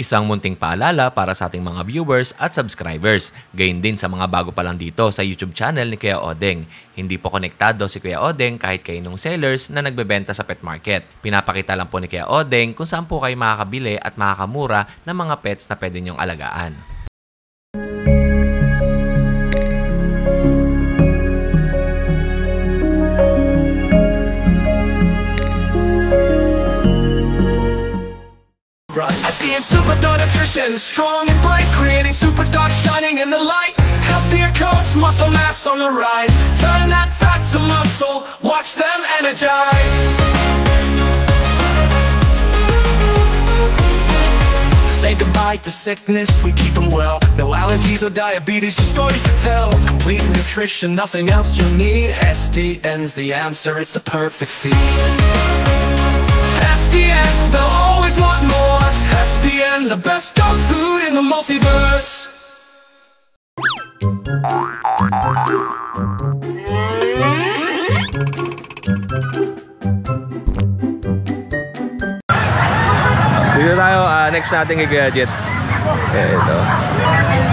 Isang munting paalala para sa ating mga viewers at subscribers. Gayon din sa mga bago pa lang dito sa YouTube channel ni Kuya Odeng. Hindi po konektado si Kuya Odeng kahit kaninong sellers na nagbebenta sa pet market. Pinapakita lang po ni Kuya Odeng kung saan po kayo makakabili at makakamura ng mga pets na pwede niyong alagaan. SDN Super Dog Nutrition, strong and bright, creating super dog shining in the light. Healthier coats, muscle mass on the rise. Turn that fat to muscle, watch them energize. Say goodbye to sickness, we keep them well. No allergies or diabetes, just stories to tell. Complete nutrition, nothing else you need. SDN's the answer, it's the perfect feed. SDN, they'll always want more. SDN, the best dog food in the multiverse. Dito tayo, next natin kay Kuya Jet.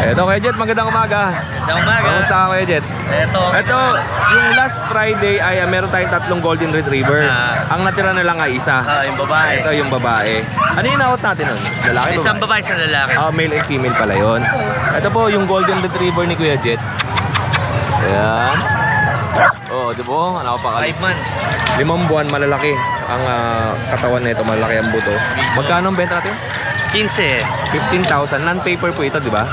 Ito Kuya Jet, magandang umaga. Magandang umaga. Kamusta ka Kuya Jet? Ito, yung last Friday ay meron tayong 3 golden retriever. Ang natira na lang ay isa. Yung babae. Ito yung babae. Ano yung naot natin nun? Lalaki ba? Isang babae, isang lalaki. Male and female pala yun. Ito po yung golden retriever ni Kuya Jet. Ayan. Di ba? Ano pa 5 months. 5 buwan, malalaki ang katawan nito, malalaki ang buto. Magkano ang benta natin? 15. 15,000. Non-paper po ito, di ba?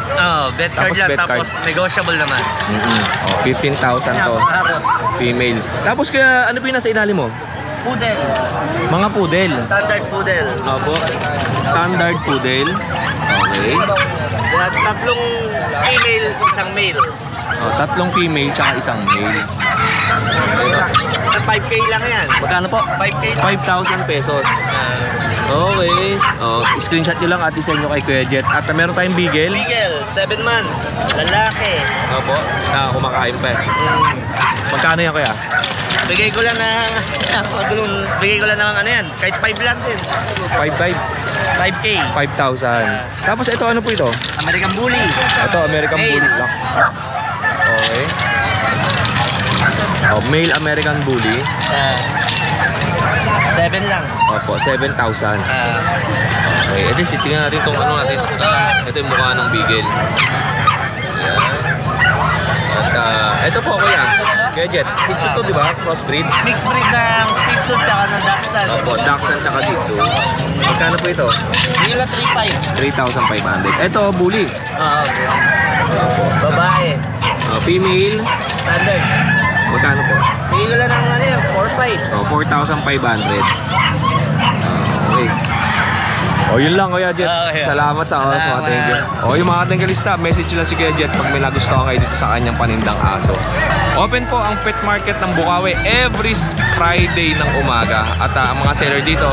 Bet card Tapos lang. bet Tapos negotiable naman. 15,000 to. Female. Tapos kaya, ano po yung nasa ilalim mo? Poodle. Mga poodle. Standard poodle. Opo. Standard poodle. Okay. Tatlong female, isang male. 3 female tsaka isang male. 5K lang yan. Magkano po? 5K lang. 5,000 pesos. Okay. Screenshot nyo lang at isend nyo kay Kuya Jet. At meron tayong beagle. Beagle, 7 months. Lalaki. Opo. Kumakain pa eh. Magkano yan Kuya? Bigay ko lang ng ano yan. Kahit 5 lang din. 5,500. 5K. 5,000. Tapos ito ano po ito? American Bully. Ito American Bully lang. Okay. Male American Bully. 7 lang. Opo, 7,000. Okay, ito tingnan natin itong ano natin. Ito yung mukha ng beagle. Ayan. At ito po Kuya Jet, Shih Tzu to, di ba? Crossbreed? Mixed breed ng Shih Tzu tsaka ng Dachshund. Opo, Dachshund tsaka Shih Tzu. Magkano po ito? Hindi lang 3,500. 3,500. Ito, Bully. Babae. Female. Standard. Magkano po? Bigay ko lang ng ano yan, 4,500. Okay. Yun lang Kuya Jet. Salamat sa oras mo. Thank you. Yung mga tinggalista, message lang si Kuya Jet pag may nagustuhan kayo dito sa kanyang panindang aso. Open po ang pet market ng Bukawi every Friday ng umaga. At ang mga seller dito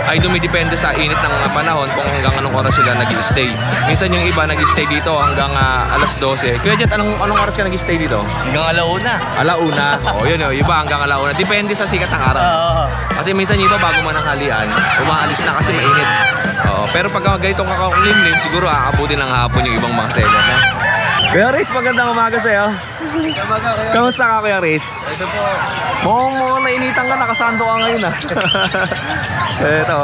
ay dumidepende sa init ng panahon kung hanggang anong oras sila nag-stay. Minsan yung iba nag-stay dito hanggang alas 12. Kuya Jet, anong oras ka nag-stay dito? Hanggang alauna. Alauna. Yun iba hanggang alauna. Depende sa sikat ng araw. Kasi minsan yung iba bago mananghalian, umaalis na kasi mainit. Pero pag ganitong kakalimlim, siguro aabutin ng hapon yung ibang mga seller. Kuya Riz, magandang umaga sa'yo. Kamusta ka Kuya Riz? Ito po. Mukhang nainitan ka, nakasando ka ngayon Ito.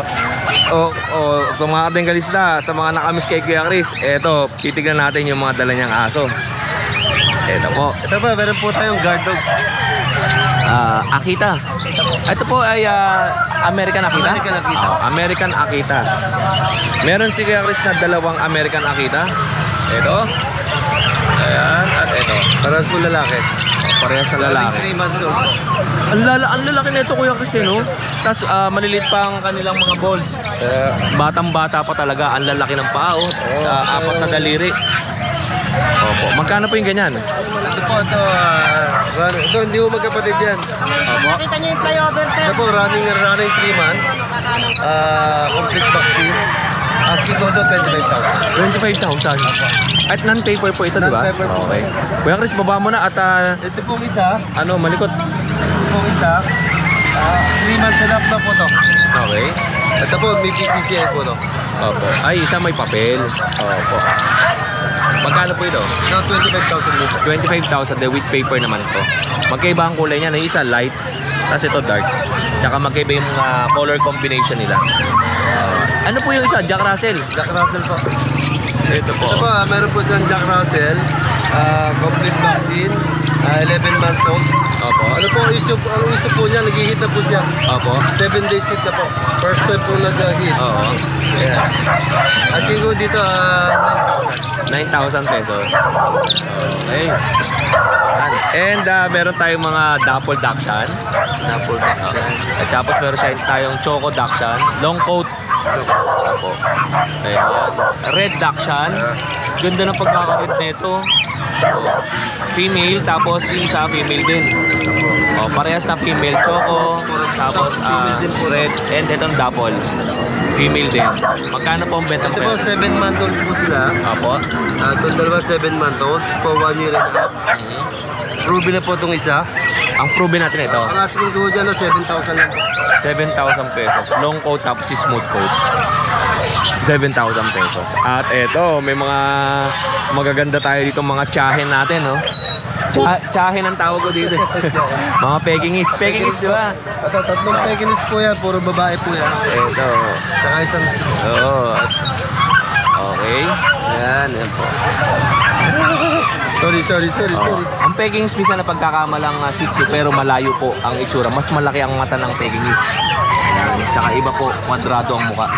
Sa mga katinggalista, sa mga nakamiss kay Kuya Riz, ito, titignan natin yung mga dala niyang aso. Ito po. Ito po, meron po tayong guard dog. Akita. Ito po ay American Akita? American Akita. American Akita. Meron si Kuya Riz na 2 American Akita. Ito. Ayan. At ito. Parehas po lalaki. Parehas sa lalaki. 3 months old. Ang lalaki na ito Kuya Riz, no? Tapos malilit pa ang kanilang mga balls. Batang-bata pa talaga. Ang lalaki ng paa. 4 na daliri. Opo. Magkano po yung ganyan? Ito po, ito hindi mo magkapatid yan. Nakita niyo yung flyover, sir? Ito po, running 3 months. Complete vaccine. Asking ko ito, 25,000. At non-paper po ito, di ba? Non-paper po. Okay. Kuya Chris, baba mo na at Ito pong isa. malikot. Ito pong isa. 3 months and up na po to. Okay. Ito po, may PCCI po to. Opo. Ay, isa may papel. Opo. Magkano po ito? Ito, 25,000 dito. 25,000 with paper naman to. Magkaiba ang kulay niya. Yung isa light, tapos ito dark. Tsaka magkaiba yung color combination nila. Ano po yung isa? Jack Russell? Jack Russell po. Ito po. Ito po, meron po siyang Jack Russell. Complete vaccine. 11 months old. Opo. Ano po, ang issue po niya, nag-hit na po siya. Opo. 7 days hit na po. First time po nag-hit. Oo. Yeah. At yung dito, 9,000. 9,000 pesos. Okay. And meron tayong mga Dapple Dachshund. Dapple Dachshund. At tapos meron tayong Choco Dachshund. Long coat. Opo. Ayan. Red Dachshund. Ganda ng pagkakabit nito. Female, tapos yung isa female din. Parehas na female. Choco. Tapos red. And itong Dapple. Female din. Magkano po ang bentang Ito po, 7-month-old po sila. Opo. Itong dalawa, 7-month-old. For 1 year and a half. Ruby na po itong isa. Ang proven natin ito. Ang asking ko dyan, 7,000 lang po. 7,000 pesos. Long coat tapos si smooth coat. 7,000 pesos. At eto, may mga magaganda tayo dito mga tsahin natin, no? Tsahin ang tawag ko dito. Mga pekingis. Pekingis, di ba? Ito, tatlong Pekinese po yan. Puro babae po yan. Eto. Tsaka isang Oo. Okay. yan po. Sorry. Ang Pekingis minsan na pagkakamalang Shih Tzu pero malayo po ang itsura. Mas malaki ang mata ng Pekingis. Ayan. Tsaka iba po, kwadrado ang muka.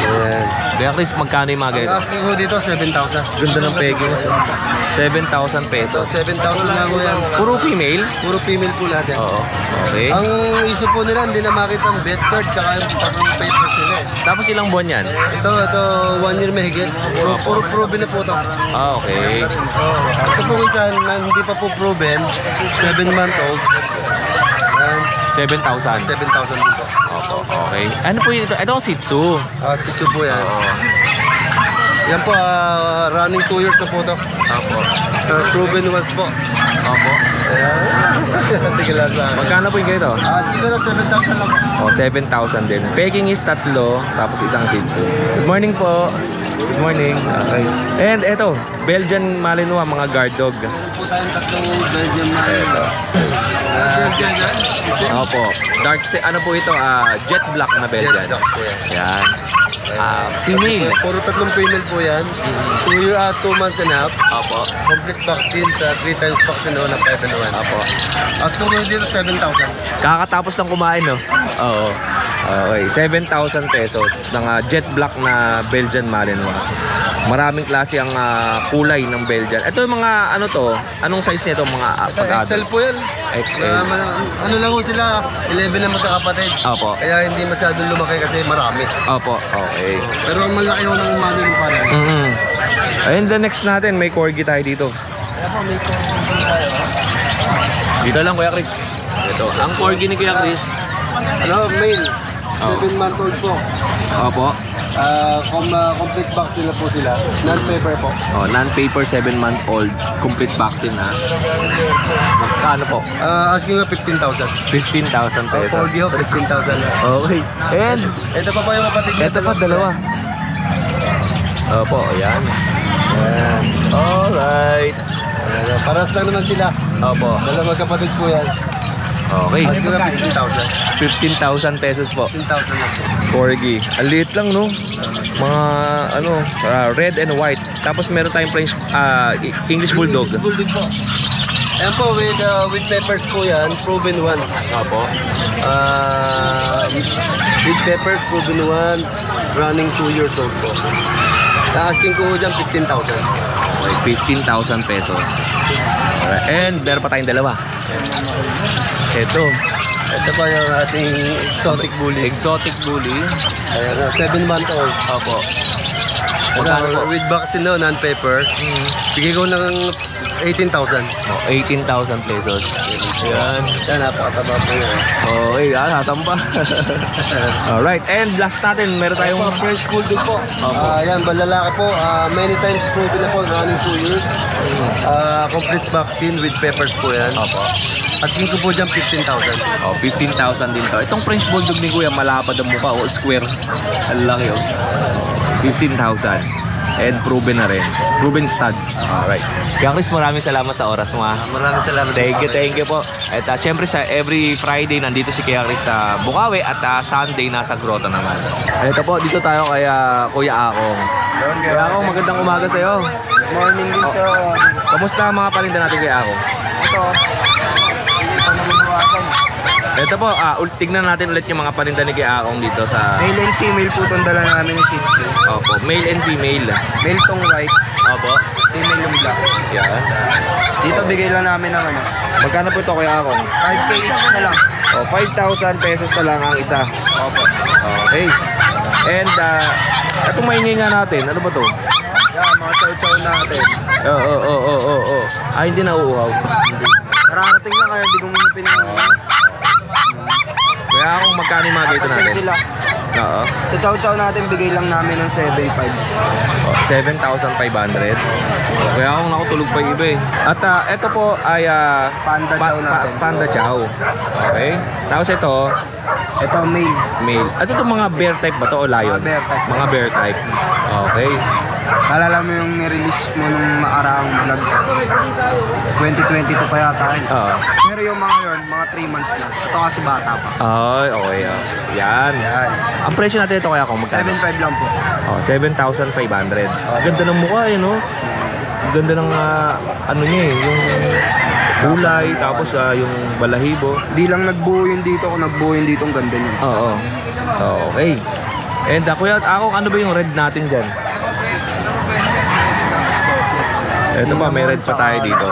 Ayan. Kaya Chris, magkano yung mga Ang ganito? asking ko dito, 7,000. Ganda ng Pekingis. 7,000 pesos. 7,000 lang po yan. Puro female? Puro female po lahat yan. Oo. Okay. Ang issue po nila, hindi na makita ang bed card tsaka yung parang paper sila eh. Tapos ilang buwan yan? Ito, 1 year mahigit. Puro proven na po ito. Okay. Ito po isa na hindi pa po proven, 7-month-old. Yan, 7,000. 7,000 din po. Opo. Okay. Ano po ito? Ito ang Shih Tzu. Shih Tzu po yan. Oo. Yan po, running 2 years na po ito. Opo. Proven once po. Opo. Ayan. Tigil lang sa akin. Magkano po yung ganito? Sige na, 7,000 lang po. 7,000 din. Pekingis 3, tapos isang Shih Tzu. Good morning po. Good morning. Okay. And eto, Belgian Malinois, mga guard dog. Po tayong tatlong Belgian Malinois. Opo. Ano po ito? Jet black na Belgian. Yan. Female. Puro tatlong female po yan. 2 months and a half. Opo. Complete vaccine sa 3 times vaccine na 5 and 1. Opo. As kung dito 7,000. Kakatapos lang kumain, no? Oo. Okay. 7,000 pesos ng jet black na Belgian Malinois. Maraming klase ang kulay ng Belgian. Ito yung mga ano to? Anong size nito mga XL po yan. XL. Ano lang po sila, 11 na magkakapatid. Opo. Kaya hindi masyadong lumaki kasi marami. Opo. Okay. Pero ang malaki yung ng umano yung parang. Ayun, the next natin, may corgi tayo dito. Dito lang, Kuya Chris. Ito, ang corgi ni Kuya Chris. Ano, male. 7-month-old po. Opo. Complete vaccine na po sila. Non-paper po. Non-paper 7-month-old. Complete vaccine, ha? Magkano po? Asking nga 15,000. 15,000 pesos. Corgi ho, 15,000. Okay. And, Ito pa yung kapatid niya. ito pa, dalawa. Opo, ayan. Alright. Paras lang naman sila. Opo. Dalawa magkapatid po yan. Okay. Asking nga 15,000. 15,000 pesos po. 15,000 lang po. Corgi. Ang liit lang, no? Mga, red and white. Tapos meron tayong French, English Bulldog. Bulldog po. Ayan po, with peppers po yan, proven ones. Opo. With peppers, proven ones, running 2 years old po. Asking ko dyan, 15,000. Okay, 15,000 pesos. Alright. And meron pa tayong dalawa. Ito. Ito pa yung ating exotic bully. Exotic bully. Ayan, 7-month-old. Opo. Magkano po? With vaccine no, non-paper. Bigay ko ng 18,000. 18,000 pesos. Yan. Yan, napakataba po yun. Okay, nasamba. Alright, and last natin, meron tayong French Bulldog po. Yan, balalaki po. Many times proven na po, running 2 years. Complete vaccine with peppers po yan. Opo. At ko po dyan, 15,000. Oh, 15,000 din to. Itong French Bulldog ni Kuya, malapad ang mukha. O, square. Ang laki, oh. 15,000. And proven na rin. Proven stud. Alright. Kaya Chris, maraming salamat sa oras mo. Maraming salamat. Thank you po. At syempre sa every Friday nandito si Kuya Chris sa Bukawi at Sunday nasa Grotto naman. Ito po, dito tayo kay Kuya Akong. Kuya Akong, magandang umaga sa'yo. Morning din sa... Kamusta ang mga paninda natin Kuya Akong? Ito. Hindi pa naman nawasan. Ito po, tignan natin ulit yung mga paninda ni Kuya Akong dito sa... Male and female po itong dala namin yung Shih Tzu. Opo, male and female. Male tong white, Opo. female yung black. Yan. Dito bigay lang namin ng ano. Magkano po ito Kuya Akong? 5K each na lang. Oh, 5,000 pesos na lang ang isa. Opo. Okay. And itong maingay nga natin, ano ba to? Yan, mga chow-chow natin. Oo. Hindi na uuhaw. Nararating lang kaya hindi ko muna pinangalan. Kaya akong magkano yung mga ganito natin? Sila. Oo. Sa chow-chow natin, bigay lang namin ng 7,500. Oh, 7,500. Kaya akong nakutulog pa yung iba eh. At ito po ay Panda chow natin. Panda chow. Okay. Tapos ito, Ito, male. male. At ito mga bear type ba to o lion? Mga bear type. Mga bear type. Okay. Alala mo yung nirelease mo nung nakaraang vlog. 2022 pa yata yun. Oo. Pero yung mga yun, mga 3 months na. Ito kasi bata pa. Ay, okay. Yan. Yan. Ang presyo natin ito kaya kung magkano? 7,500 lang po. Oh, 7,500. Ganda ng mukha eh, no? Ganda ng ano niya eh, yung kulay, tapos yung balahibo. Di lang nagbuo yun dito, kung nagbuo yun dito, ang ganda niya. Oo. Okay. And kuya, ano ba yung red natin dyan? Ito pa, may red pa tayo dito.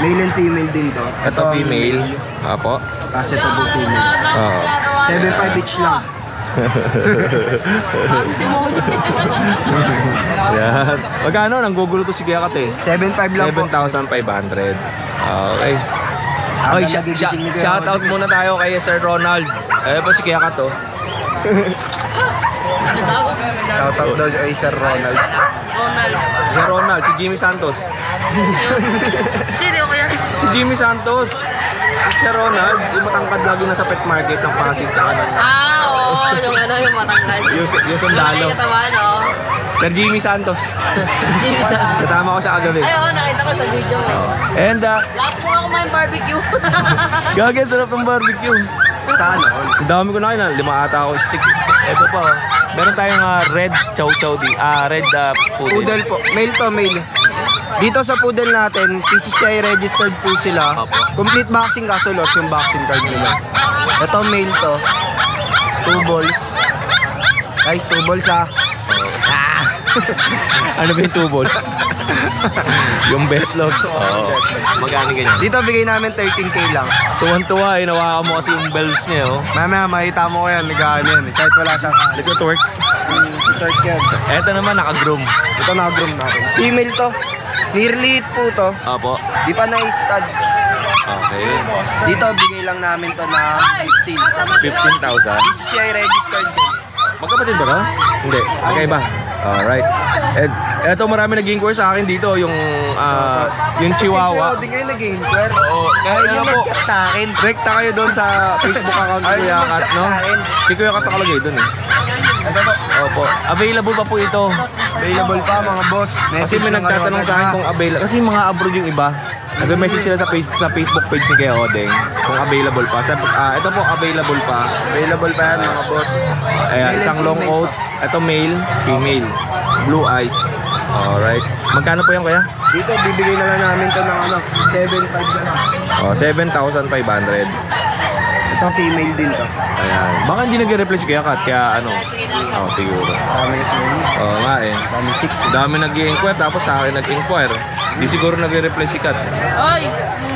Male and female din to. Ito female. Apo. Kasi ito po female. Oo. 7,500 each lang. Yan. Magkano? Nanggugulo to si Kuya Kat eh. 7,500 lang po. 7,500. Okay. Okay, nagigising ni Kuya shout out muna tayo kay Sir Ronald. Ayun po si Kuya Kat oh. Shoutout daw kay Sir Ronald. Si Ronald, si Jimmy Santos. Si Jimmy Santos. Si Sir Ronald, yung matangkad lagi nasa pet market ng Pasig tsaka ng... Oo, yung yung matangkad. Yung sundalo. Katawan, Sir Jimmy Santos. Jimmy Santos. Kasama ko siya kagabi. Ay, nakita ko sa video eh. And Last ko nga kumain barbecue. gagawin sarap ng barbecue. Saan all? Ang dami ko na kain. 5 ata ako stick. Ito pa oh. Meron tayong red chow-chow di. Red poodle. Poodle po. Male to, male. Dito sa poodle natin, PCCI registered po sila. Opo. Complete vaccine kaso lost yung vaccine card nila. Ito male to. 2 balls. Guys, 2 balls ha. Ano ba yung 2 balls? Yung betlog. Oo. Magkano ganyan? Dito bigay namin 13K lang. Tuwan-tuwa eh. Nawakan mo kasi yung bells niya oh. Mamaya makita mo ko yan, nag-ano yan. Kahit wala siyang Let's go to work. third yan. Eto naman naka-groom. Ito na-groom natin. Female to. Nearly po to. Opo. Di pa na-stud. Okay. Dito bigay lang namin to na 15. 15,000. PCCI registered din. Magkapatid ba to? Hindi. Magkaiba. Alright. And eto marami nag-inquire sa akin dito yung Chihuahua. Hindi kayo nag-inquire. Oo. Kaya Ay, ano yung po. nag-chat sa akin. Rekta kayo doon sa Facebook account ni Ay, Kuya yung Kat, nag-chat no? sa akin. Si Kuya Kat nakalagay doon eh. Ito po. Opo. Available pa po ito. Available pa mga boss. Kasi may nagtatanong sa akin kung available. Kasi mga abroad yung iba. Nag-message sila sa Facebook page ni Kuya Odeng kung available pa. Ito po, available pa. Available pa yan mga boss. Ayan, Male isang and long female coat. Ito male, female. Blue eyes. Alright. Magkano po yan Kuya? Dito bibigay na lang namin to ng 7,500 na lang. Oh, 7,500. Ito female din to. Ayan. Baka hindi nag-reply si Kuya Kat, kaya ano? Oh, siguro. Marami kasi yun. Oo nga eh. Marami chicks. Dami nag-i-inquire tapos sa akin nag-inquire. Di siguro nag-reply si Kat. Ay,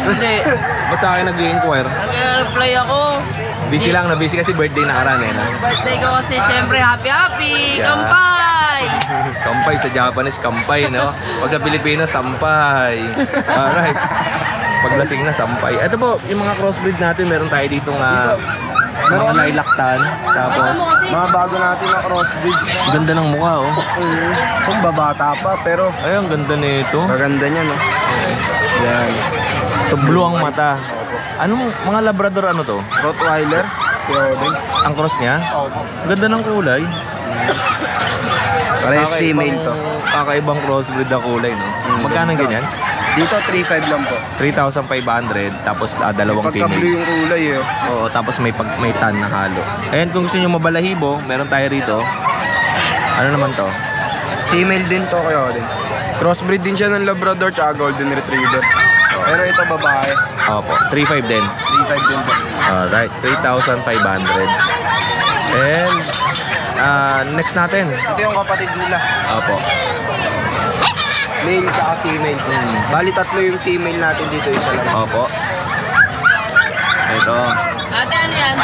hindi. Ba't sa akin nag-i-inquire? Nag-reply ako. Busy lang, na-busy kasi birthday nakaraan eh. No? Birthday ko kasi syempre happy. Yeah. Kampay! Kampay sa Japanese, kampay, no? Pag sa Pilipinas, sampay. Alright. Paglasing na, sampay. Ito po, yung mga crossbreed natin, meron tayo dito nga mga lilac-tan. Tapos, Mga bago natin na crossbreed. ganda ng mukha, oh. Kung babata pa, pero Ay, ang ganda nito. maganda niya, no? Yan. Ito, blue ang mata. Anong mga labrador ano to? Rottweiler. Kyodeng. Ang cross niya? Ganda ng kulay. Parehas female to. Kakaibang crossbreed na kulay, no? Magkano ganyan? Dito, 3.5 lang po. 3,500 tapos dalawang Pagka blue female. yung kulay, eh. Oo, tapos may tan na halo. Ayan, kung gusto nyo mabalahibo, meron tayo rito. Ano naman to? Female din to, Kyodeng. Crossbreed din siya ng Labrador tsaka Golden Retriever. Pero ito babae. Opo, 3,500 din. 3.5 din po. Alright, 3,500. And, next natin. Ito yung kapatid nila. Opo. Male tsaka female. Bali tatlo yung female natin dito, isa lang. Opo. Ito. Ate, ano yan?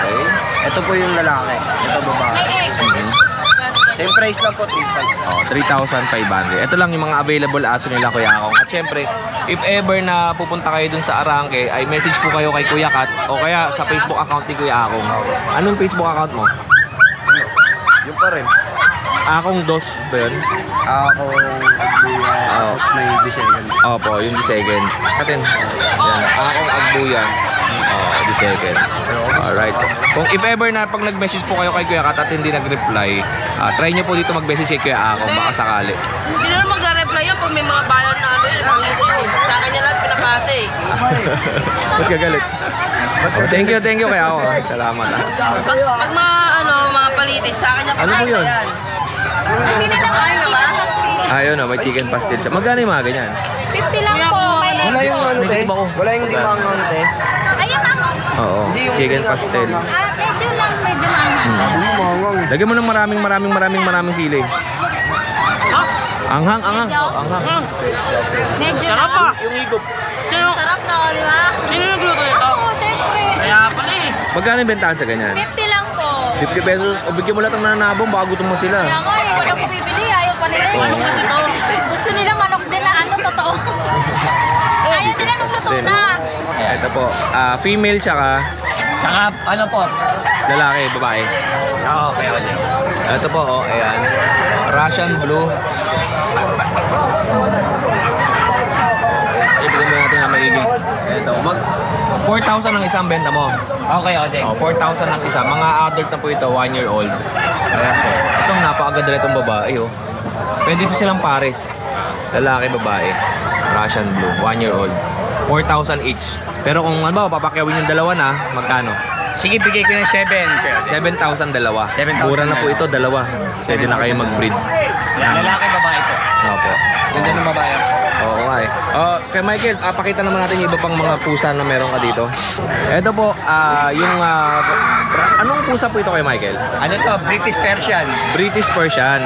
Okay. Ito po yung lalaki. Ito babae. Same price lang po, 3.5. Oh, 3,500. Ito lang yung mga available aso nila, Kuya Akong. At syempre, if ever na pupunta kayo dun sa Arangke, ay message po kayo kay Kuya Kat o kaya sa Facebook account ni Kuya Akong. Anong Facebook account mo? Yung pa rin. Akong Dos ba yun? Ako, tapos may design. Opo, yung the second. Katin. Yan. Akong Agbuya. The second. Alright. Kung if ever na pag nag-message po kayo kay Kuya Kat at hindi nag-reply, try nyo po dito mag-message kay Kuya Akong. Baka sakali. Hindi na magre-reply yan pag may mga bayan na ano yun. Sa akin yan lahat pinapasa eh. Ba't ka galit? Oh, thank you Kuya Akong. Salamat ah. Pag mga palitin, sa akin yan Ano po pinapasa yun? yan. Hindi na naman naman. Ayun may chicken pastel siya. Magkano yung mga ganyan? 50 lang po. Wala yung ano, te? Wala yung limangan, te? Ayun ako. Oo, chicken pastel. Medyo lang, medyo lang. Limangan. Lagyan mo ng maraming sili. Anghang. Oh, anghang. Medyo Sarap lang. pa. Yung higop. Sarap na, di ba? Sino nagluto ito? Oo, syempre. Kaya pala eh. Magkano yung bentahan sa ganyan? 50 lang po. 50 pesos. O bigyan mo lahat ng nananabong, baka gutom mo sila. Kaya nga eh, wala po bibili. Ayaw pa nila. Ano kasi to? Gusto nila manok din na ano, totoo. Ayaw nila nung luto na. Ito po, female tsaka Saka ano po? lalaki, babae. Okay. Ito po, oh, ayan. Russian blue. Ibigay mo natin na maigi. Ito, 4,000 ang isang benta mo. Okay, okay. Oh, 4,000 ang isa. Mga adult na po ito, 1 year old. Ayan po. Itong napakaganda itong babae, oh. Pwede po silang pares. Lalaki, babae. Russian blue, 1 year old. 4,000 each. Pero kung ano ba, papakyawin yung dalawa na, magkano? Sige, bigay ko ng 7. 7,000 dalawa. 7,000 Mura na po ito, dalawa. Pwede na kayo mag-breed. Lalaki, babae po. Opo. Ganda ng babae. Oo nga eh. Kay Michael, pakita naman natin yung iba pang mga pusa na meron ka dito. Ito po, anong pusa po ito kay Michael? Ano to? British Persian. British Persian.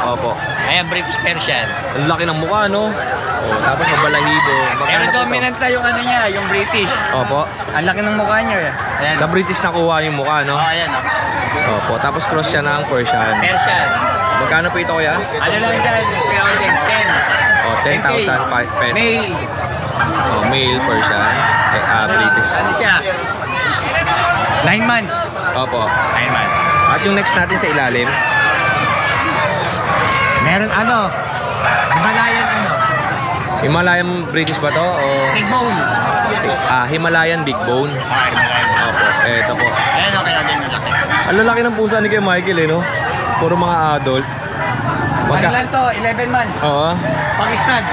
Opo. Ayan, British Persian. Ang laki ng mukha, no? Oh, tapos mabalahibo. Pero Magkano po ito? dominant na yung ano niya, yung British. Opo. Ang laki ng mukha niya. Ayan. Sa British nakuha yung mukha, no? Oh, ayan oh. Opo. Tapos cross siya ng Persian. Persian. Magkano po ito kuya? Ano lang dyan? Kaya ulit, 10. Oh, 10,000 pesos. Male. Oh, male Persian. British. Ano siya? 9 months. Opo. 9 months. At yung next natin sa ilalim, Meron ano? Himalayan ano? Himalayan British ba to? O Big bone. Himalayan Big Bone. Himalayan. Opo, eto po. Ayan, okay na din yung laki. Ang lalaki ng pusa ni kay Michael eh, no? Puro mga adult. Ano lang to? 11 months. Oo. Pang-stud.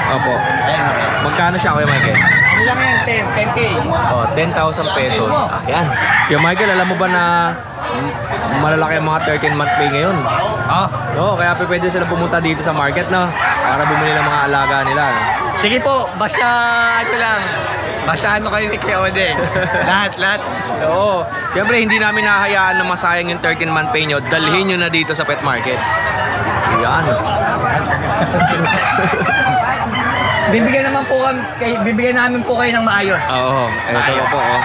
Opo. Ayan, okay. Magkano siya kay Michael? Ano lang yan? 10K. Oh, 10,000 pesos. Yan. Kaya Michael, alam mo ba na malalaki ang mga 13-month pay ngayon? Oh. No, kaya pwede sila pumunta dito sa market, no? Para bumili ng mga alaga nila. Sige po, basta ano lang. Basta ano kayo ni Kuya Odeng. lahat. Oo. Siyempre, hindi namin nahahayaan na masayang yung 13-month pay nyo. Dalhin nyo na dito sa pet market. Yan. Bibigyan namin po kayo ng maayos. Oo. Ito po, oh.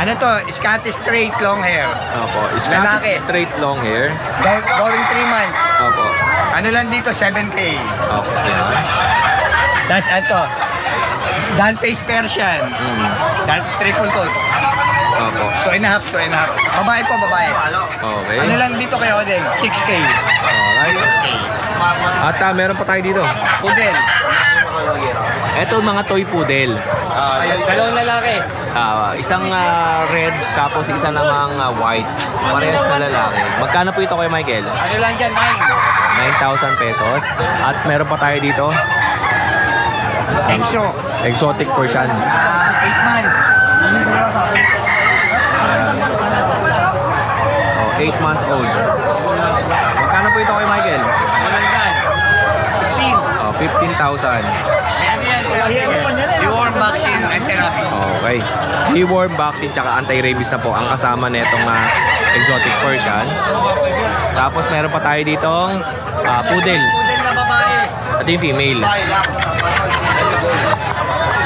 Ano to? Scottish straight long hair. Opo. Lalaki. Scottish straight long hair. Going 3 months. Opo. Ano lang dito? 7K. Opo. Yan. Tapos ito. Dan face Persian. Triple coat. Opo. 2.5. Babae po, babae. Okay. Ano lang dito kayo din? 6K. Alright. At meron pa tayo dito. Poodle. Ito mga toy poodle. Dalawang lalaki. Isang red tapos isa namang white. Parehas na lalaki. Magkano po ito kay Michael? Ano lang dyan? 9,000 pesos. At meron pa tayo dito. Exo. Exotic Persian. 8 months. Ayan. 8 months old. Magkano po ito kay Michael? Ano lang dyan? 15,000. Deworm vaccine and therapy. Okay. Deworm vaccine tsaka anti-rabies na po ang kasama nitong exotic Persian. Tapos meron pa tayo ditong poodle. Poodle na babae. At yung female.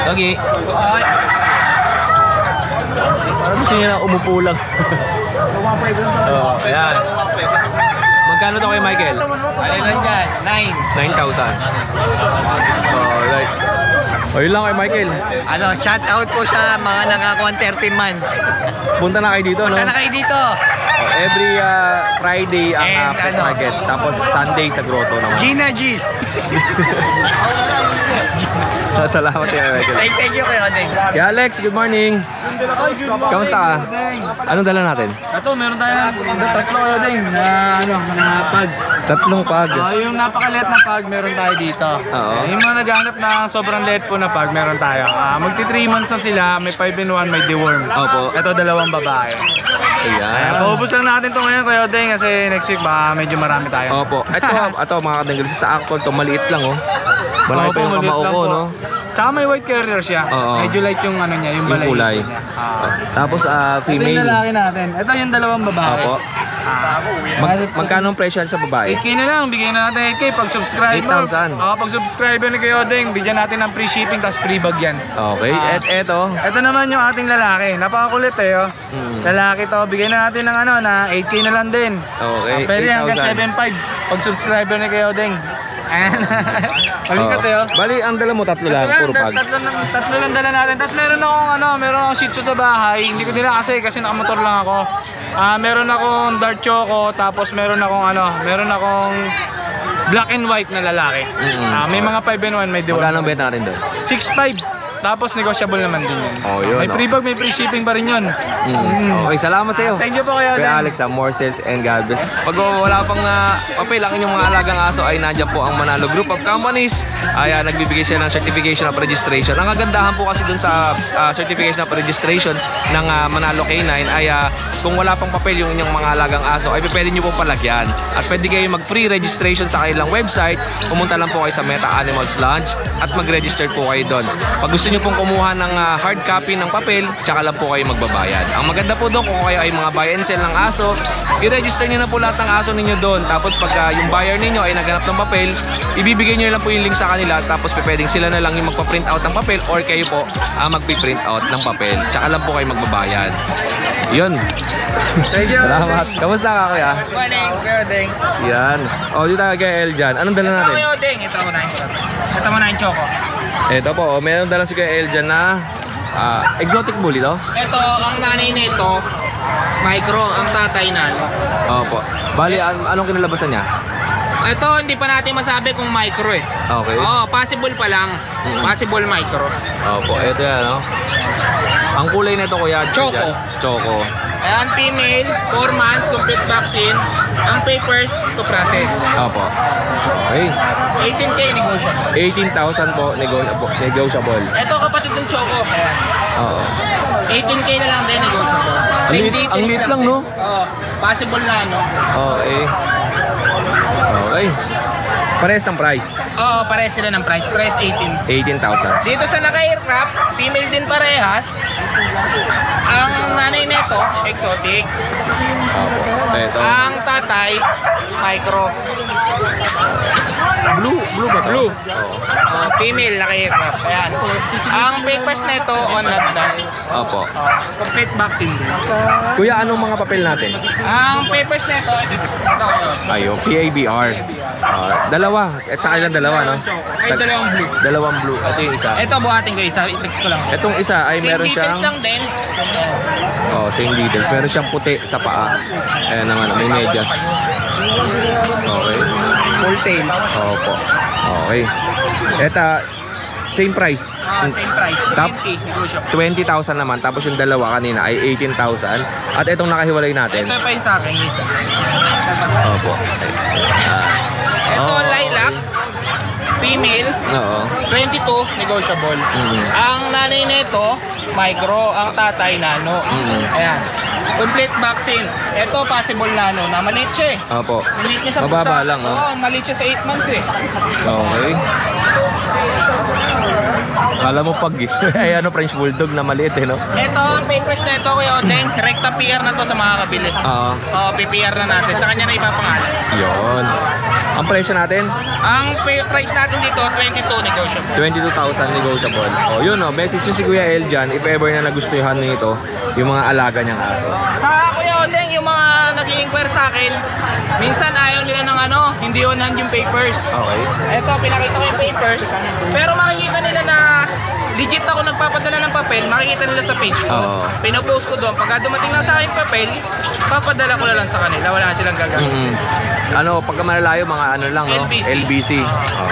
Doggy. Parang gusto niya na umupo lang. Ayan. Magkano to kay Michael? Ano lang dyan? 9,000. Alright. Ayun lang kay Michael. Ano, shout out po sa mga nakakuha 13 months. Punta na kayo dito, no? Punta na kayo dito. Every Friday ang And pet ano? market. Tapos Sunday sa grotto naman. Gina G. Salamat kay Michael. Thank you kayo, Odeng. Kay Alex, good morning. Kamusta ka? Anong dala natin? Ito, meron tayong tatlo kayo din na mga pag. Tatlong pag. Yung napakaliit na pag, meron tayo dito. Oo. Yung mga naghanap na sobrang liit po na pag, meron tayo. Magti 3 months na sila, may 5-in-1, may deworm. Opo. Ito, 2 babae. Ayan. Paubos lang natin ito ngayon kayo din kasi next week baka medyo marami tayo. Opo. Ito mga kadanggal. Sa actual to, maliit lang, oh. Malaki pa yung maliit kamao lang ko, po. no? Tsaka may white carrier siya. Oo. Medyo light yung ano niya, yung Yung balay. kulay. niya. Tapos Ito yung female. lalaki natin. Ito yung 2 babae. Opo. Magkano ang presyo sa babae? 8K na lang, bigyan na natin 8K pag subscriber. 8,000. Pag subscriber ni Kuya Odeng, bigyan natin ng free shipping tapos free bag yan. Okay. At eto. Ito naman yung ating lalaki. Napakakulit oh. Lalaki to, bigyan na natin ng na 8K na lang din. Okay. Pwede hanggang 7.5 pag subscriber ni Kuya Odeng. Ayan. Malikot oh. Bali, ang dala mo tatlo lang. Puro pag. Tatlo lang dala natin. Tapos meron akong shih tzu sa bahay. Hindi ko nila kasi nakamotor lang ako. Meron akong dark choco, tapos meron akong black and white na lalaki. May mga 5-in-1, may deworm. Magkano ang benta natin doon? 6.5. Tapos negotiable naman din yun. Oh, yun. May free bag, may free shipping pa rin yun. Okay, salamat sa iyo. Thank you po Kuya Kaya Odeng. Alex, more sales and God bless. Pag wala pang papel ang inyong mga alagang aso ay nandiyan po ang Manalo Group of Companies. Ay nagbibigay sila ng certification of registration. Ang kagandahan po kasi dun sa certification of registration ng Manalo K9 ay kung wala pang papel yung inyong mga alagang aso ay pwede nyo pong palagyan. At pwede kayo mag-free registration sa kanilang website. Pumunta lang po kayo sa Meta Animals Lounge at mag-register po kayo doon. Pag gusto nyo pong kumuha ng hard copy ng papel, tsaka lang po kayo magbabayad. Ang maganda po doon kung kayo ay mga buy and sell ng aso, i-register nyo na po lahat ng aso ninyo doon. Tapos pag yung buyer ninyo ay naghanap ng papel, ibibigay nyo lang po yung link sa kanila. Tapos pwedeng sila na lang yung magpa-print out ng papel or kayo po magpi-print out ng papel. Tsaka lang po kayo magbabayad. Yun. Thank you. Salamat. Kamusta ka kuya? Morning, Kuya Odeng. Yan. O, dito tayo kay Eljan. Anong dala natin? Kuya Odeng, ito mo na yung choco. Ito po, meron dala si Kuya Eljan na exotic bully to. Ito, ang nanay nito, micro, ang tatay na ano. Opo. Bali, anong kinalabasan niya? Ito, hindi pa natin masabi kung micro eh. Okay. Oo, possible pa lang. Possible micro. Opo, ito yan, no? Ang kulay nito, kuya, Choco. Choco. Ayan, female, 4 months, complete vaccine. Ang papers to process. Opo. Okay. 18K negotiable. 18,000 po, negotiable. Ito, kapatid ng Choco. Ayan. Oo. 18K na lang din negotiable. Same liit- details ang liit lang, din. no? Oo, possible na ano. Okay. Okay. Pares ang price. Oo, pares sila ng price. Price 18. 18,000. Dito sa naka-aircraft, female din parehas. Ang nanay nito, exotic. Opo. Ito. Ang tatay, micro. Blue ba to? Blue. Oo. Female, naka-aircraft. Ayan. Ang papers nito, on-land na. Opo. Complete vaccine din. Kuya, anong mga papel natin? Ang papers nito, Ayo, PABR. Dalawa. At sa kailan dalawa, no? may dalawang blue. Dalawang blue. Ito yung isa. Ito, buhatin ko isa. I-flex ko lang. Itong isa ay Same meron details siyang... lang din. Oh, same details. Meron siyang puti sa paa. Ayan naman, may medyas. Okay. Full tail. Opo. Okay. Ito, same price. Same price. Tap. 20. Negotiable. 20,000 naman. Tapos yung dalawa kanina ay 18,000. At itong nakahiwalay natin. Ito pa yung sa akin. Isa. Opo. Ito, lilac. Female. Oo. 22, negotiable. Ang nanay nito, micro. Ang tatay, nano. Ayan. Complete vaccine. Ito, possible nano. Na maliit siya eh. Opo. Maliit niya sa Mababa pusa. lang, oh. Oo, maliit siya sa 8 months eh. Okay. Kala mo pag ay ano, French Bulldog na maliit eh, no? Ito, ang papers na ito, Kuya Odeng. Recta PR na to sa mga kabili. Oo. Oo, PPR na natin. Sa kanya na ipapangalan. Yun. Ang presyo natin? Ang price natin dito, 22 negotiable. 22,000 negotiable. Oh, yun oh. Message nyo si Kuya El dyan if ever na nagustuhan nito yung mga alaga niyang aso. Sa Kuya Odeng, yung mga nag-i-inquire sa akin, minsan ayaw nila ng ano, hindi on hand yung papers. Okay. Ito, pinakita ko yung papers. Pero makikita nila na legit ako nagpapadala ng papel, makikita nila sa page ko. Oo. Pinopost ko doon. Pagka dumating lang sa akin papel, papadala ko na lang sa kanila. Wala na silang gagawin. Ano, pagka malalayo, mga ano lang, no? LBC. LBC. Oh.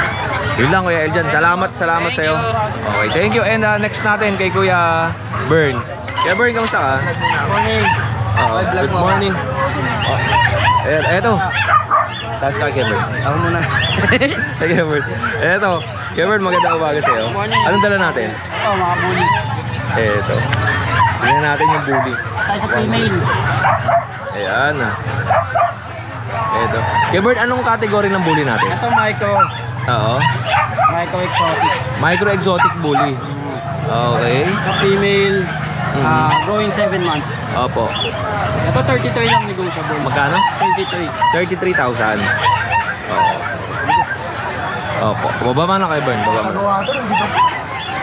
Yun lang, Kuya El dyan. Salamat Thank sa'yo. you. Okay, thank you. And next natin kay Kuya Bern. Kuya Bern, kamusta ka? Morning. Good morning. Eto. Taas ka, Kuya Bern. Ako muna. Kuya Bern. Eto. Kuya Bern, magandang umaga sa'yo. Anong dala natin? Ito, mga bully. Eto. Tingnan natin yung bully. Tayo sa female. Ayan. Eto. Kuya Bern, anong category ng bully natin? Ito, micro. Oo. Micro exotic. Micro exotic bully. Okay. Ito, female. Going 7 months. Opo. Ito, 33 lang negotiable. Magkano? 33. 33,000. Oo. Opo. Baba na kay Bern. Baba mo.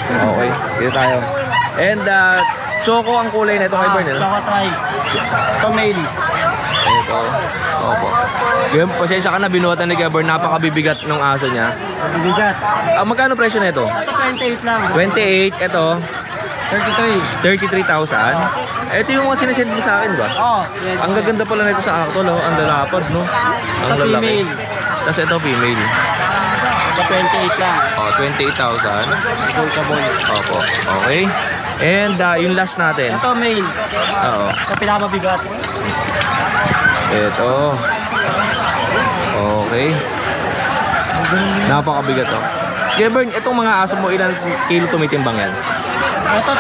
Okay. Dito tayo. And choco ang kulay na ito kay Bern. Choco try. Ito, male. Ito. Opo. Yung pasensya ka na, binuhatan ni Kuya Bern. Napakabibigat ng aso niya. Bigat. Magkano presyo na ito? Ito, 28 lang. 28. Ito. 33. 33,000. Ito yung mga sinesend mo sa akin ba? Oh, Ang gaganda pala nito sa actual, no? Ang lalapad, no? Ang Ito, lalaki. female. Tapos ito, female. Ito, 28 lang. Oh, 28,000. Negotiable. Opo. Okay. And yung last natin. Ito, male. Oo. Ito, pinakabigat. Ito. Okay. Napakabigat to. Kuya Bern, itong mga aso mo, ilang kilo tumitimbang yan? Ito,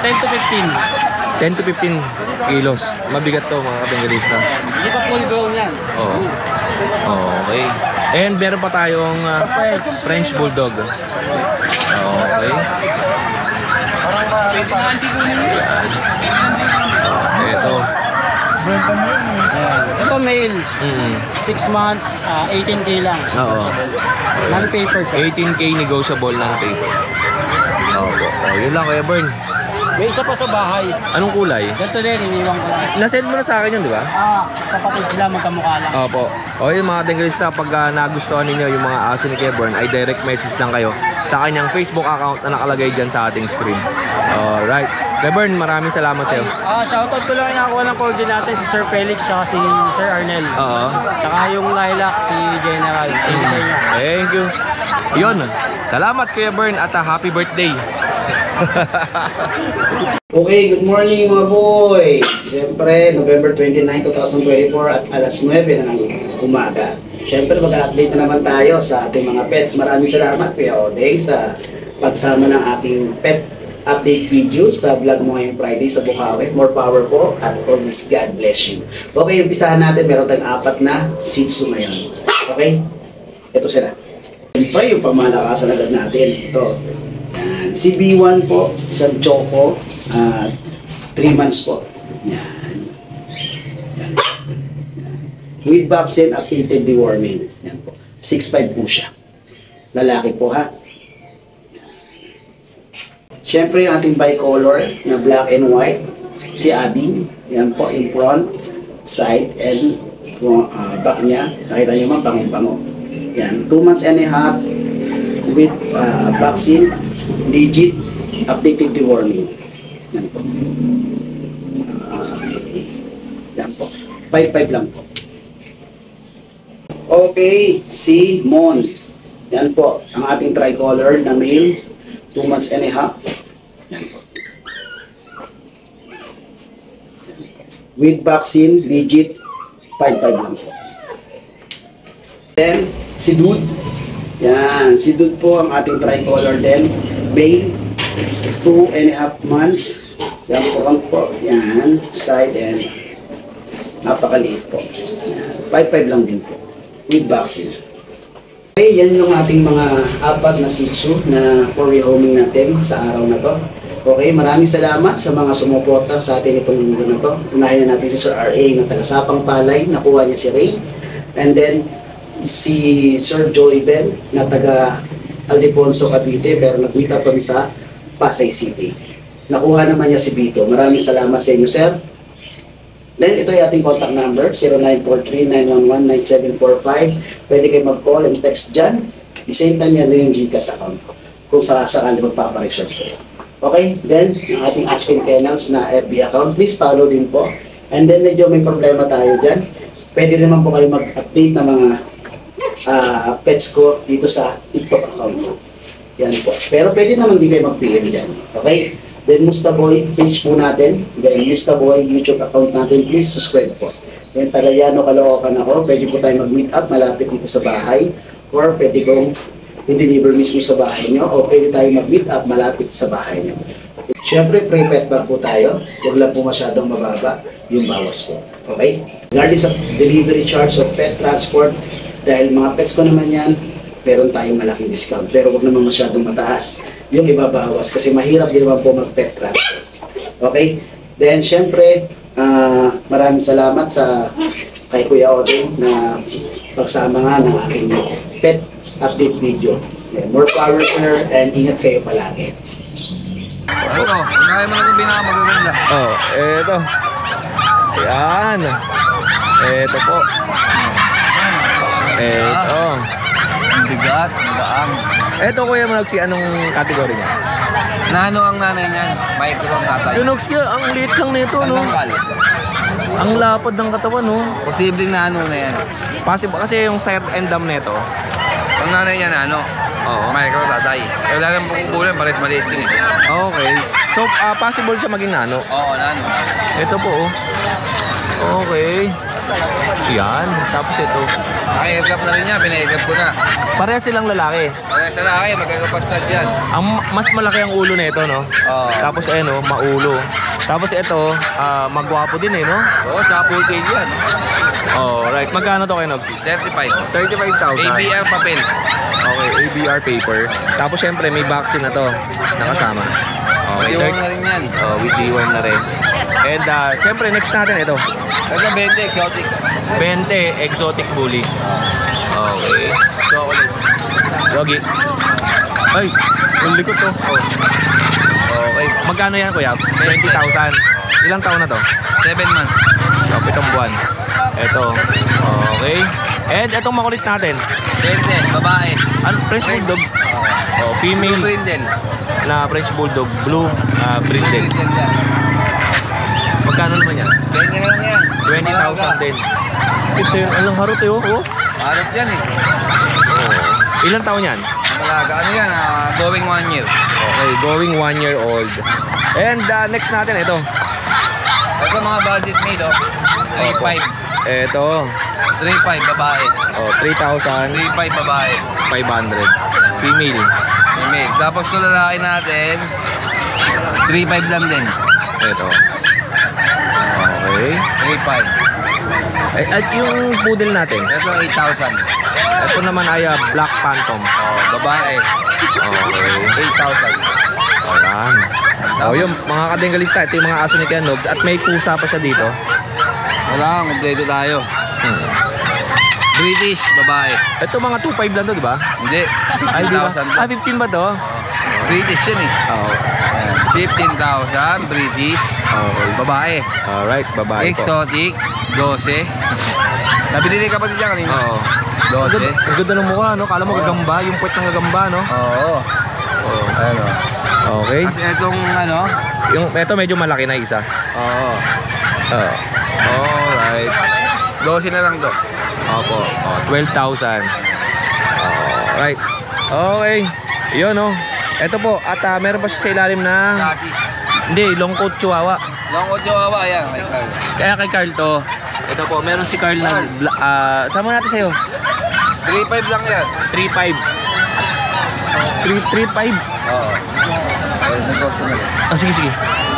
10 to 15. 10 to 15 kilos. Mabigat to mga kabengalista. Hindi pa full grown yan. Oo. Okay. And meron pa tayong French Bulldog. Okay. Ito. Ito, male. 6 months, 18K lang. Oo. Non-paper ka. 18K negotiable ng paper. Opo. Oh, yun lang, Kuya Bern. May isa pa sa bahay. Anong kulay? Ganito din, iniwan ko lang. Nasend mo na sa akin yun, di ba? Kapatid sila, magkamukha lang. Opo. O yun mga Dengalista, pag nagustuhan ninyo yung mga aso ni Kuya Bern, ay direct message lang kayo sa kanyang Facebook account na nakalagay dyan sa ating screen. Alright. Kuya Bern, maraming salamat sa'yo. Shoutout ko lang yung nakuha ng coordinate natin, si Sir Felix at si Sir Arnel. Oo. Tsaka yung Lilac, si General. Thank you. Yun. Salamat Kuya Bern at happy birthday. Okay, good morning mga boy! Siyempre, November 29, 2024 at alas 9 na ng umaga. Siyempre, mag-update na naman tayo sa ating mga pets. Maraming salamat Kuya Odeng sa pagsama ng ating pet update video sa vlog mo ngayong Friday sa Bukawi. More power po at always God bless you. Okay, umpisahan natin. Meron tayong 4 na Shih Tzu ngayon. Okay? Ito sila. Siyempre, yung pamalakasan agad natin. Ito. Si B1 po, isang choco, 3 months po. Yan. With vaccine, updated deworming. Yan po. 6'5 po siya. Lalaki po ha. Siyempre, yung ating bicolor na black and white, si Ading. Yan po, in front, side, and back niya. Nakita niyo man, pangin-pango. Yan, 2 months and a half with vaccine, legit, updated deworming. Yan po. Yan po. 5'5 lang po. Okay, si Mon. Yan po, ang ating tricolor na male, 2 months and a half. Yan po. With vaccine, legit, 5'5 lang po. Then, si Dude. Yan, si Dude po ang ating tricolor din. Male, 2 and a half months. Yan po. Yan, side and napakaliit po. 5'5 lang din po. With vaccine. Okay, yan yung ating mga 4 na Shih Tzu na for rehoming natin sa araw na to. Okay, maraming salamat sa mga sumuporta sa atin itong linggo na to. Unahin na natin si Sir R.A. na taga Sapang Palay, nakuha niya si Ray. And then, si Sir Joey Ben na taga Aldefonso, Cavite, pero nag-meet up kami sa Pasay City. Nakuha naman niya si Bito. Maraming salamat sa inyo, Sir. Then, ito yung ating contact number, 0943-911-9745. Pwede kayo mag-call and text dyan. At the same time, yan rin yung GCash account ko kung sakali magpapareserve kayo. Okay, then, yung ating Ashkin Kennels na FB account, please follow din po. And then, medyo may problema tayo dyan. Pwede naman po kayo mag-update ng mga pets ko dito sa TikTok account ko. Yan po. Pero pwede naman din kayo mag-PM dyan. Okay? Then, Mustaboy page po natin. Then, Mustaboy YouTube account natin. Please subscribe po. Then, Tagayano, Caloocan ako. Pwede po tayo mag-meet up malapit dito sa bahay. Or pwede kong i-deliver mismo sa bahay nyo. O pwede tayo mag-meet up malapit sa bahay nyo. Siyempre, pre-pet bag po tayo. Huwag lang po masyadong mababa yung bawas po. Okay? Regardless of delivery charge of pet transport, dahil mga pets ko naman yan, meron tayong malaking discount. Pero huwag naman masyadong mataas yung ibabawas kasi mahirap din naman po mag-pet transfer. Okay? Then, syempre, maraming salamat sa kay Kuya Odeng na pagsama nga ng aking pet update video. Yeah, more power, sir, and ingat kayo palagi. Ano? Kaya mo na itong pinakamagaganda. Oh, eto. Yan. Eto po. Eto. Bigat, gaang. Eto, Kuya Manoxy, anong category niya? Nano ang nanay niyan? Micro ang tatay. Yung Manoxy, ang liit lang nito, no? Ang lapad ng katawan, no? Posibleng nano na yan. Possible, kasi yung side and dam nito. Ang nanay niya nano. Oo. Micro tatay. Eh, wala nang pukukulan, pares maliit din eh. Okay. So, possible siya maging nano? Oo, nano. Ito po, oh. Okay. Yan. Tapos ito. Naka-aircraft na rin niya, pina-aircraft ko na. Pareha silang lalaki. Parehas na lalaki, magkakapastad yan. Ang mas malaki ang ulo nito, no? Oo. Tapos no, maulo. Tapos ito, magwapo din no? Oo, tsaka full cage yan. Right. Magkano to kay Noxy? 35. 35,000. ABR papel. Okay, ABR paper. Tapos syempre may vaccine na to nakasama. Okay, With na rin yan. With D1 na rin. And syempre next natin ito. Ito 20, exotic. 20 exotic bully. Okay. Chocolate. Yogi. Ay, yung likod to. Okay. Magkano yan, Kuya? 20,000. Ilang taon na to? 7 months. So, 7 buwan. Ito. Okay. And itong makulit natin. 20, babae. French Bulldog. Female. Blue Brindle. Na French Bulldog. Blue Brindle. Magkano naman yan? 20 na lang yan. 20,000 din. Ito yun. Anong harot yun? Harot yan eh. Ilang taon yan? Malaga. Ano yan? Going 1 year. Okay. Going 1 year old. And next natin ito. Ito mga budget made 3.5. Ito. 3.5 babae. 3,000. 3.5 babae. 500. Female. Female. Tapos ito lalaki natin 3.5 lang din. Ito. Okay. 3.5. At yung poodle natin? Ito 8,000. Ito naman ay Black Phantom. Babae. Okay. 8,000. Ayan. Yung mga kadenggalista, ito yung mga aso ni Kuya Nobs. At may pusa pa siya dito. Wala, mag-dito tayo. British, babae. Ito mga 2.5 lang to, di ba? Hindi. Ay, di ba? 15,000. 15 ba to? British yun eh. Oo. 15,000, British. Okay. Babae. Alright, babae po. Exotic, 12. Nabili ka pa din dyan kanina? Oo. 12. Ang ganda ng mukha, no? Kala mo gagamba, yung puwet ng gagamba, no? Oo. Ayan o. Okay. Kasi itong ano? Ito medyo malaki na isa. Oo. Alright. 12 na lang to. Opo. 12,000. Alright. Okay. Yun, no? Ito po. At meron pa siya sa ilalim na... Latis. Hindi, long coat chihuahua. Long coat chihuahua, ayan. Kay Carl. Kaya kay Carl to. Ito po, meron si Carl na... sama natin sa'yo. 3.5 lang yan. 3.5. 3.5. Oo. Negosyo na lang. Ah, sige, sige.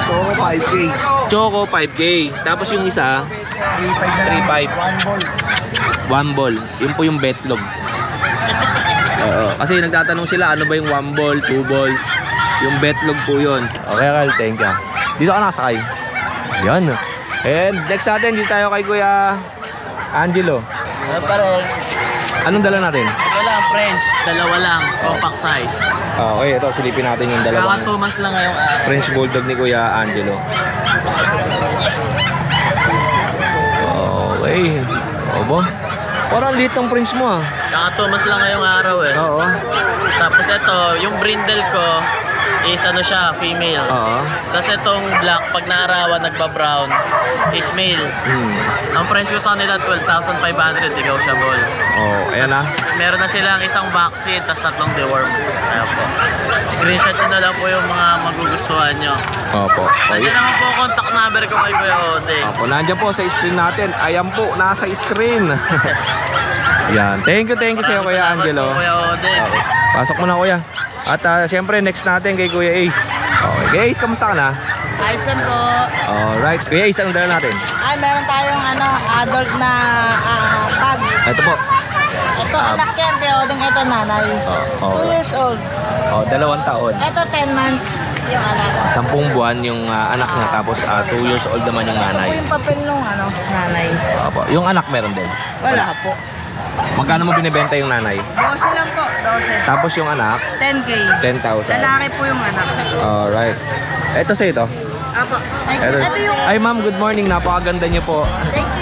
Choco 5K. Choco, 5K. Tapos yung isa, 3.5. One ball. Yun po yung betlog. Oo. Kasi nagtatanong sila, ano ba yung one ball, two balls. Yung betlog po yun. Okay, Carl, thank you. Dito ka nakasakay. Yan. And next natin, dito tayo kay Kuya Angelo. Ano pa rin? Anong dala natin? Ito lang, French. Dalawa lang. Compact size. Okay, ito, silipin natin yung dalawang Kaka 2 months lang ngayong araw. French Bulldog ni Kuya Angelo. Okay. Obo. Parang liit ng French mo ah. Kaka 2 months lang ngayong araw eh. Oo. Tapos ito, yung brindle ko is ano siya, female. Oo. Tapos itong black, pag naarawan, nagba-brown, is male. Ang price ko sa kanila, 12,500, negotiable. Oh, ayan na. Meron na silang isang vaccine, tapos 3 deworm. Ayan po. Screenshot nyo na lang po yung mga magugustuhan nyo. Opo. Nandiyan naman po contact number ko kay Kuya Ode. Opo, nandiyan po sa screen natin. Ayan po, nasa screen. Yan. Thank you sa'yo, Kuya Angelo. Kuya Ode. Okay. Pasok mo na, Kuya. At siyempre, next natin kay Kuya Ace. Okay. Kuya Ace, kamusta ka na? Ayos lang po. Alright. Kuya Ace, anong dala natin? Ay, meron tayong adult na pag. Ito po. Ito, anak yan. Teodong ito, nanay. 2 years old. 2 taon. Ito, 10 months yung anak. 10 buwan yung anak niya. Tapos 2 years old naman yung Ito nanay. yung papel nung nanay. Opo. Yung anak meron din. Wala po. Magkano mo binibenta yung nanay? 12 lang po, 12. Tapos yung anak, 10K. 10,000. Lalaki po yung anak. Alright. Ito sa ito. Apo. Ito yung... Ay ma'am, good morning. Napakaganda niyo po.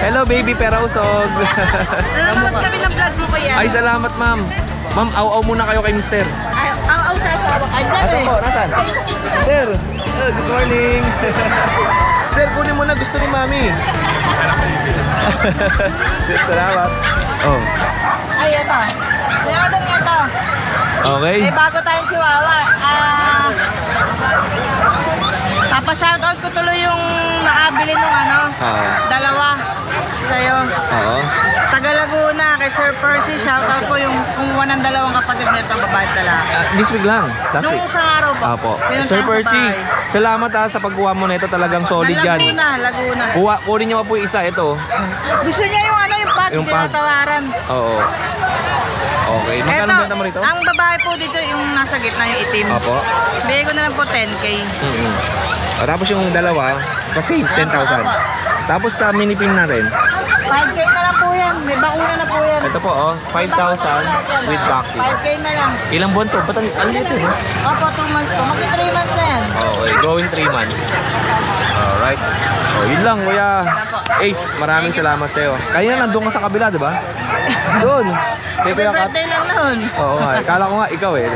Hello baby, pera usog. Nanonood kami ng vlog mo, kuya. Ay salamat ma'am. Ma'am, aw-aw muna kayo kay mister. Ay, ang sa asawa. Ay, Nasaan po? Nasaan? Sir, good morning. Sir, kunin mo na. Gusto ni mami. Salamat. Oh. Ay, ito. Meron din ito. Okay. May bago tayong chihuahua. Papa-shoutout ko tuloy yung nakabili nung dalawa sa'yo. Oo. Taga Laguna, kay Sir Percy, shoutout ko yung kumuha ng dalawang kapatid nito, babae at lalaki. This week lang. Last Nung week. isang araw po. Apo. Pinuntahan Sir sa Percy, bahay. salamat sa pagkuha mo na ito. Talagang solid yan. Laguna. Kunin niyo pa po yung isa. Ito. Gusto niya yung yung pag, Yung yung pag. tinatawaran. Oo. Okay. Magkano Eto, benta mo rito? ang babae po dito, yung nasa gitna, yung itim. Apo. Bigay ko na lang po 10K. Tapos yung dalawa, kasi 10,000. Tapos sa mini pin na rin. 5K na lang po yan. May bakuna na po yan. Ito po, 5,000 with vaccine. 5K na lang. Ilang buwan to? Ba't ang liit eh? Opo, 2 months po. Magki 3 months na yan. Okay, going 3 months. Alright. Oh, yun lang, Kuya Ace. Maraming salamat sa'yo. Kaya nandun ka sa kabila, di ba? Doon. Kay Kuya Kat. Birthday lang noon. Oo nga. Kala ko nga, ikaw eh.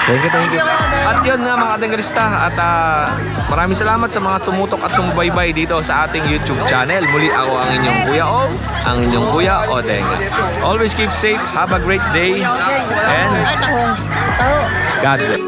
Thank you. At yun nga mga katengalista. At maraming salamat sa mga tumutok at sumubaybay dito sa ating YouTube channel. Muli ako ang inyong Kuya O, ang inyong Kuya Odeng. Always keep safe, have a great day, and God bless.